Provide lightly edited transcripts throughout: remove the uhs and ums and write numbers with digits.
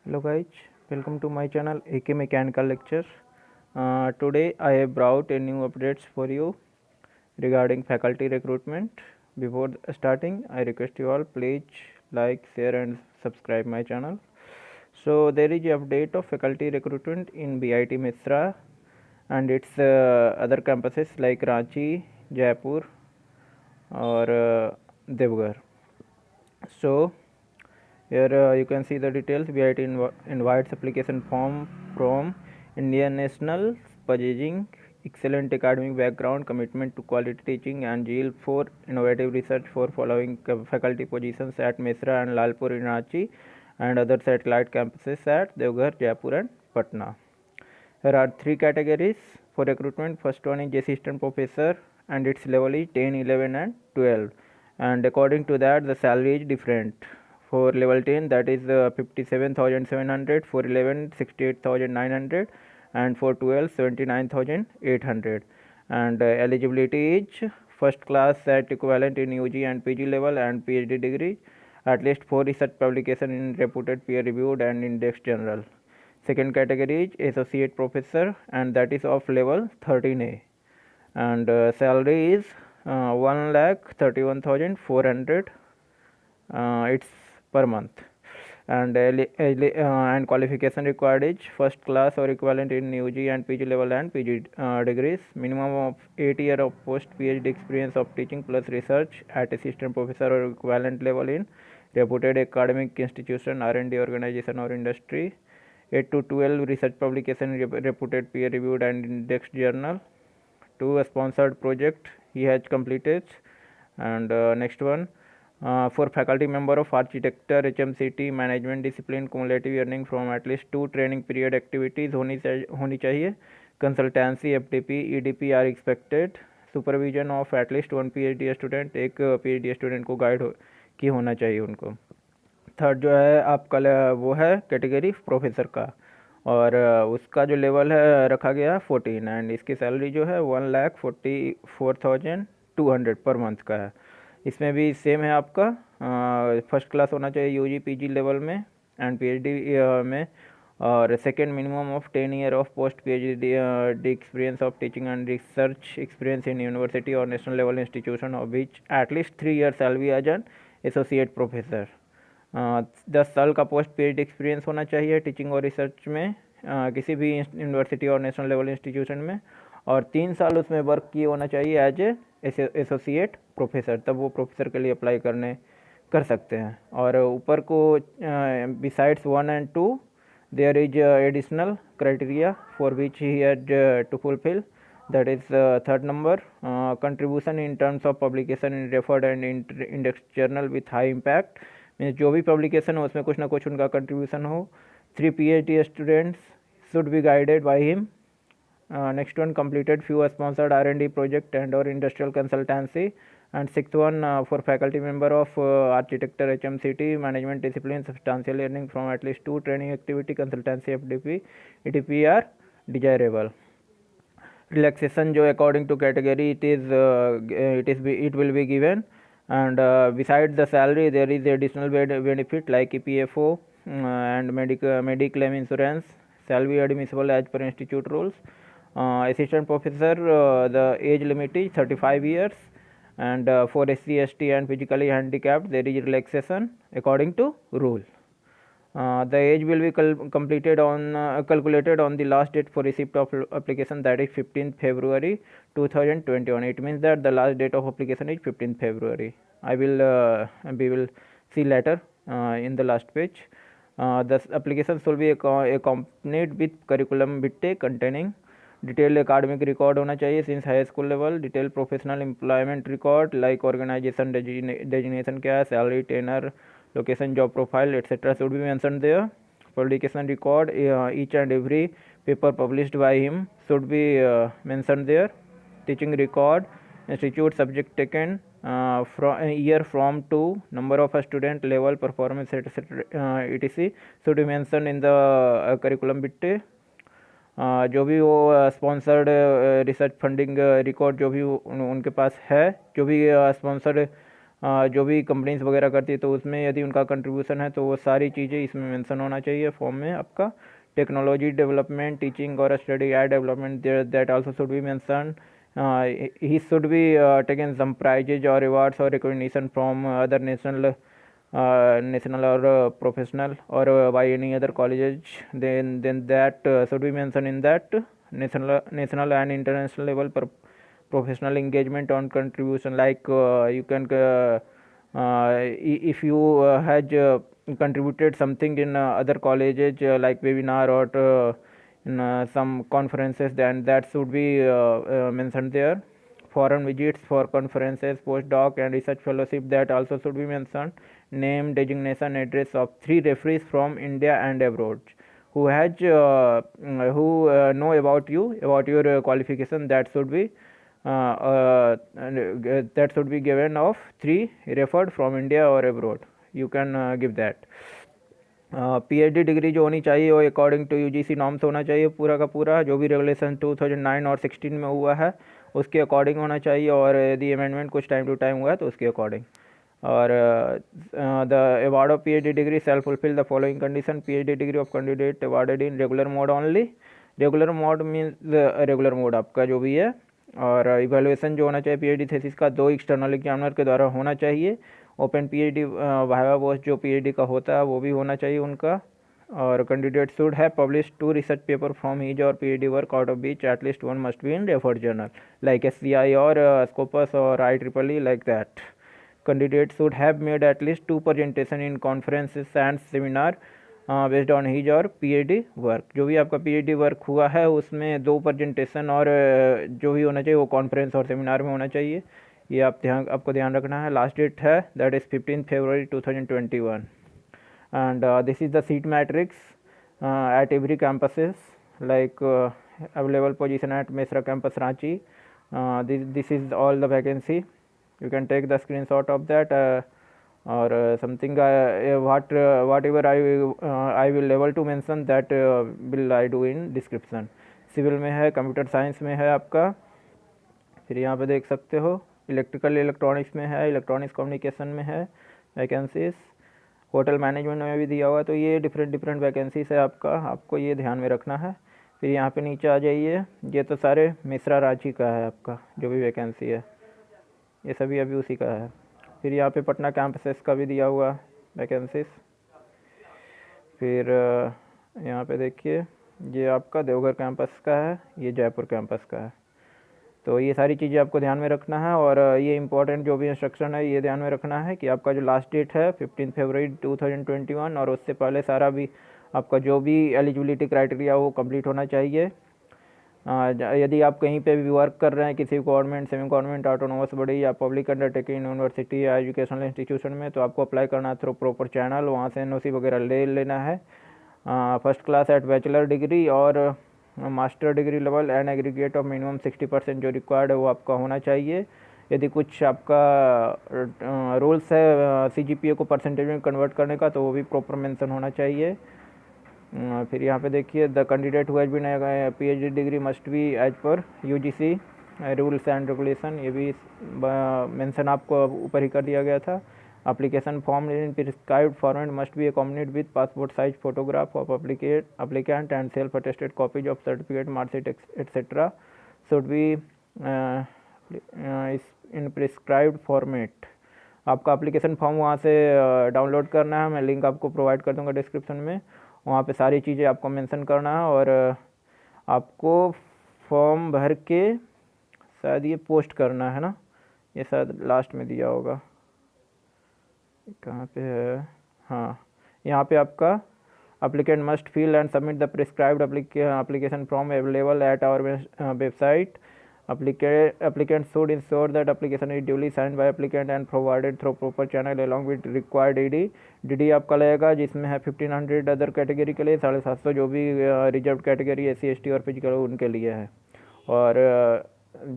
Hello guys, welcome to my channel AK Mechanical Lectures. Today I have brought a new updates for you regarding faculty recruitment. Before starting, I request you all please like, share and subscribe my channel. So there is a update of faculty recruitment in BIT Misra and its other campuses like Ranchi, Jaipur or Devgar. So here you can see the details. BIT invites application form from Indian nationals possessing excellent academic background, commitment to quality teaching, and zeal for innovative research for following faculty positions at Mesra and Lalpur in Ranchi and other satellite campuses at Devghar, Jaipur, and Patna. There are three categories for recruitment. First one is assistant professor and its level is 10, 11 and 12, and according to that the salary is different. For level 10 that is 57,700, for 11 68,900, and for 12 79,800, and eligibility is first class at equivalent in UG and PG level and PhD degree, at least 4 research publication in reputed peer reviewed and index journal. Second category is associate professor and that is of level 13A, and salary is 1,31,400, it's per month, and qualification required is first class or equivalent in UG and PG level and PG degrees, minimum of 8 years of post PhD experience of teaching plus research at assistant professor or equivalent level in reputed academic institution, R&D organization or industry, 8 to 12 research publication in reputed peer reviewed and indexed journal, 2 a sponsored project he has completed, and next one for faculty member of architecture HMCT management discipline cumulative earning from at least 2 training period activities होनी चाहिए, consultancy FDP EDP are expected, supervision of at least 1 PhD student, एक PhD student को guide की होना चाहिए उनको. Third जो है आपका वो है कैटेगरी प्रोफेसर का, और उसका जो लेवल है रखा गया 14, एंड इसकी सैलरी जो है 1,44,200 पर मंथ का है. इसमें भी सेम है आपका, फर्स्ट क्लास होना चाहिए यूजी पीजी लेवल में एंड पीएचडी में, और second minimum of 10 year of post PhD experience of teaching and research experience in university और national level institution of which at least 3 year salary as an associate professor. 10 साल का post PhD experience होना चाहिए teaching और research में किसी भी university और नेशनल लेवल इंस्टीट्यूशन में, और 3 साल उसमें वर्क किए होना चाहिए एज ए एसोसिएट प्रोफेसर, तब वो प्रोफेसर के लिए अप्लाई कर सकते हैं. और ऊपर को besides 1 and 2 there is additional criteria for which he had to fulfil, that is third number, contribution in terms of publication in referred and index journal with high impact, means जो भी publication हो उसमें कुछ ना कुछ उनका contribution हो. 3 PhD students should be guided by him. Next one, completed few sponsored R&D project and or industrial consultancy, and sixth one for faculty member of architecture HMCT management discipline substantial learning from at least 2 training activity consultancy FDP EDP are desirable. Relaxation जो according to category it will be given, and besides the salary there is additional benefit like EPFO and mediclaim insurance, salary admissible as per institute rules. Assistant professor the age limit is 35 years, and for SC ST and physically handicapped there is relaxation according to rule. The age will be calculated on the last date for receipt of application, that is 15th February 2021. It means that the last date of application is 15th February. We will see later in the last page. The application should be accompanied with curriculum vitae containing detail academic record होना चाहिए since high school level, detail professional employment record like organisation designation क्या है, salary, tenure, location, job profile, etc. should be mentioned there. Publication record, each and every paper published by him should be mentioned there. Teaching record, institute, subject taken, from year from to, number of a student, level, performance, etc. etc. should be mentioned in the curriculum vitae. जो भी वो sponsored research funding record जो भी उनके पास है, जो भी sponsored जो भी कंपनीज वगैरह करती है तो उसमें यदि उनका कंट्रीब्यूशन है तो वो सारी चीज़ें इसमें मेंशन होना चाहिए फॉर्म में आपका। टेक्नोलॉजी डेवलपमेंट, टीचिंग और study aid development, that also should be mention. He should be taken some prizes or rewards or recognition from other national or professional or by any other colleges. Then that should be mentioned in that national and international level professional engagement on contribution. Like you can if you had contributed something in other colleges like webinar or in some conferences, then that should be mentioned there. Foreign visits for conferences, postdoc and research fellowship, that also should be mentioned. Name, designation, address of 3 referees from India and abroad who has who know about you, about your qualification. That should be that should be given of 3 referred from India or abroad. You can give that. PhD degree जो होनी चाहिए वो according to UGC norms होना चाहिए, पूरा का पूरा जो भी रेगुलेशन 2009 और 16 में हुआ है उसके अकॉर्डिंग होना चाहिए, और यदि अमेंडमेंट कुछ टाइम टू टाइम हुआ है तो उसके अकॉर्डिंग. और the award of PhD degree shall fulfil the following condition. PhD degree of candidate awarded in regular mode only. Regular mode means regular mode आपका जो भी है. और इवेलुएशन जो होना चाहिए PhD थीसिस का 2 एक्सटर्नल एग्जामिनर के द्वारा होना चाहिए. ओपन PhD वाइवा वॉस जो PhD का होता है वो भी होना चाहिए उनका. और candidate should have publish 2 research paper from his और PhD work, out of beach at least 1 must be in referred journal like SCI और Scopus और IEEE like that. Candidate should have made at least 2 presentation in conferences and seminar based on his और PhD work. जो भी आपका PhD work हुआ है उसमें 2 presentation और जो भी होना चाहिए वो कॉन्फ्रेंस और सेमिनार में होना चाहिए. ये आपको ध्यान रखना है. लास्ट डेट है that is 15 February 2021. And this is the seat matrix at every campuses like available position at Mesra campus Ranchi. This is all the vacancy. You can take the screenshot of that or something whatever I will able to mention that will I do in description. Civil में है, computer science में है आपका. फिर यहाँ पे देख सकते हो इलेक्ट्रिकल इलेक्ट्रॉनिक्स में है, इलेक्ट्रॉनिक्स कम्युनिकेशन में है वैकेंसीज. होटल मैनेजमेंट में भी दिया हुआ है. तो ये डिफरेंट वैकेंसीज है आपका, आपको ये ध्यान में रखना है. फिर यहाँ पे नीचे आ जाइए. ये तो सारे मिश्रा रांची का है आपका जो भी वैकेंसी है, ये सभी अभी उसी का है. फिर यहाँ पे पटना कैंपसेस का भी दिया हुआ वैकेंसीज. फिर यहाँ पे देखिए ये आपका देवघर कैंपस का है, ये जयपुर कैंपस का है. तो ये सारी चीज़ें आपको ध्यान में रखना है. और ये इंपॉर्टेंट जो भी इंस्ट्रक्शन है ये ध्यान में रखना है कि आपका जो लास्ट डेट है 15 फरवरी 2021 और उससे पहले सारा भी आपका जो भी एलिजिबिलिटी क्राइटेरिया वो कंप्लीट होना चाहिए. यदि आप कहीं पे भी वर्क कर रहे हैं किसी government, semi government, autonomous body या पब्लिक अंडरटेकिंग, यूनिवर्सिटी या एजुकेशनल इंस्टीट्यूशन में, तो आपको अप्लाई करना है थ्रू प्रॉपर चैनल. वहाँ से NOC वगैरह ले लेना है. First class at bachelor degree और master degree level and aggregate of minimum 60% जो रिक्वायर्ड है वो आपका होना चाहिए. यदि कुछ आपका रूल्स है CGPA को परसेंटेज में कन्वर्ट करने का तो वो भी प्रॉपर मेंशन होना चाहिए. फिर यहाँ पे देखिए the candidate who has been PhD degree must be as per UGC rules and regulation. ये भी मेंशन आपको ऊपर ही कर दिया गया था. Application form in prescribed format must be accompanied with passport size photograph of applicant and self attested copies of certificate, marksheet etc. should be in prescribed format. आपका application form वहाँ से डाउनलोड करना है. मैं लिंक आपको provide कर दूँगा description में. वहाँ पे सारी चीज़ें आपको मेंशन करना है. और आपको फॉर्म भर के शायद ये पोस्ट करना है ना, ये शायद लास्ट में दिया होगा. कहाँ पे है? हाँ, यहाँ पे आपका applicant must fill and submit the prescribed application form available at our website. Applicant should ensure that application is duly signed by applicant and forwarded through proper channel along with required DD आपका लगेगा, जिसमें है 1500 other category के लिए, 750 जो भी reserve category SC ST और physical उनके लिए है. और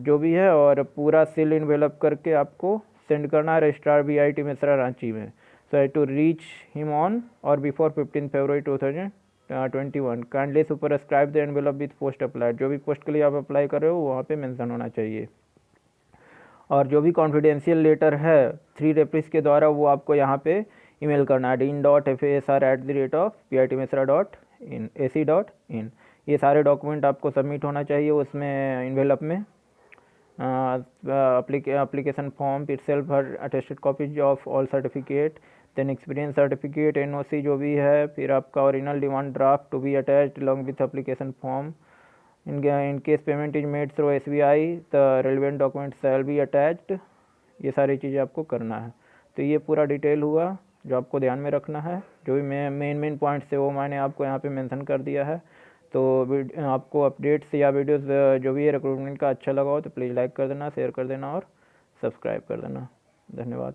जो भी है और पूरा सील इन्वेलप करके आपको सेंड करना है रजिस्ट्रार BIT मिश्रा रांची में. So to reach him on or before 15 February 2021. Kindly superscribe the envelope with post applied. जो भी पोस्ट के लिए आप अप्लाई कर रहे हो वहाँ पे मेंशन होना चाहिए. और जो भी कॉन्फिडेंशियल लेटर है 3 रेफरीज के द्वारा वो आपको यहाँ पे ईमेल करना है dean.fasr@pitmsra.ac.in। ये सारे डॉक्यूमेंट आपको सबमिट होना चाहिए उसमें इन्वेलप में। application form itself her attested copies of all certificate, then experience certificate, NOC जो भी है, फिर आपका original demand draft to be attached along with application form। in case payment is made through SBI the relevant documents shall be attached। ये सारी चीज़ें आपको करना है। तो ये पूरा डिटेल हुआ जो आपको ध्यान में रखना है। जो भी मेन पॉइंट्स थे वो मैंने आपको यहाँ पे मेंशन कर दिया है। तो आपको अपडेट्स या वीडियोस जो भी है रिक्रूटमेंट का अच्छा लगा हो तो प्लीज़ लाइक कर देना, शेयर कर देना और सब्सक्राइब कर देना। धन्यवाद।